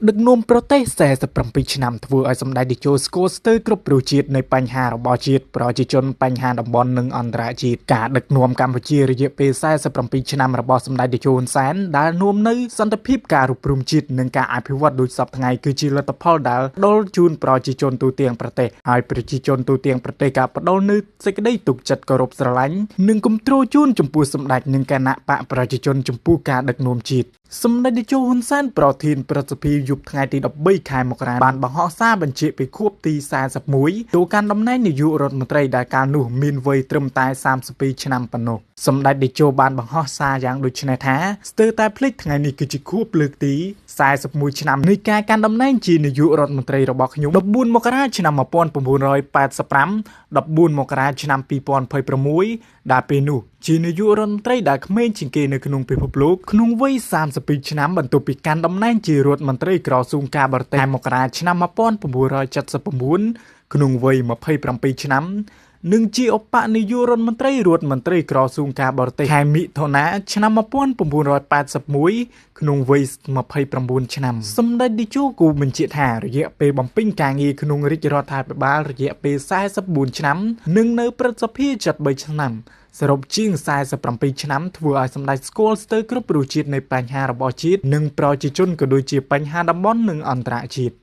ដឹកនាំប្រទេស47ឆ្នាំធ្វើឲ្យសម្ដេចតេជោស្គាល់ស្ទើរគ្រប់ប្រជាជាតិនៃបញ្ហារបស់ជាតិប្រជាជនបញ្ហាតំបន់និងអន្តរជាតិការដឹកនាំកម្ពុជារយៈពេល47ឆ្នាំរបស់សម្ដេចតេជោហ៊ុនសែនដែលនាំនៅសន្តិភាពការរួបរวมជាតិនិងការអភិវឌ្ឍដោយសពថ្ងៃគឺជាលទ្ធផលដែលផ្ដល់ជូនប្រជាជនទូទាំងប្រទេសហើយប្រជាជនទូទាំងប្រទេសការផ្ដល់នូវសេចក្តីទុកចិត្តគោរពស្រឡាញ់និងគំទ្រជូនចំពោះសម្ដេចនិងគណៈបកប្រជាជនចំពោះការដឹកនាំជាតិសម្ដេចតេជោហ៊ុនសែនប្រធានប្រសិទ្ធិយប់ថ្ងៃទី13ខែមករាបានបង្ហោះសារបញ្ជាពីខួបទី41ចូលកាន់តំណែងនាយករដ្ឋមន្ត្រីដែលកាលនោះមានវ័យត្រឹមតែ32ឆ្នាំប៉ុណ្ណោះសម្ដេចតេជោបានបង្ហោះសារយ៉ាងដូចនេះថាស្ទើរតែភ្លេចថ្ងៃនេះគឺជាខួបលើកទី41ឆ្នាំនៃការកាន់តំណែងជានាយករដ្ឋមន្ត្រីរបស់ខ្ញុំ14មករាឆ្នាំ1985 14មករាឆ្នាំ2026ដែលពេលនោះជានាយករដ្ឋមន្ត្រីដែលក្មេងជាងគេនៅក្នុងពិភពលោកក្នុងវ័យ32ឆ្នាំបន្ទាប់ពីកាន់តំណែងជារដ្ឋមន្ត្រីក្រសួងការបរទេសមករាឆ្នាំ1979ក្នុងវ័យ27ឆ្នាំនិងជាឧបនាយករដ្ឋមន្ត្រីក្រសួងការបរទេសខែមិថុនាឆ្នាំ1981ក្នុងវ័យ29ឆ្នាំសម្ដេចតេជោគូបញ្ជាក់ថារយៈពេលបំពេញការងារក្នុងរាជរដ្ឋាភិបាលរយៈពេល44ឆ្នាំនិងនៅព្រឹទ្ធសភាជិត3ឆ្នាំសរុបជាង47ឆ្នាំធ្វើឲ្យសម្ដេចស្គាល់ស្ទើរគ្រប់ប្រជាជាតិនៃបញ្ហារបស់ជាតិនិងប្រជាជនក៏ដូចជាបញ្ហាតំបន់និងអន្តរជាតិ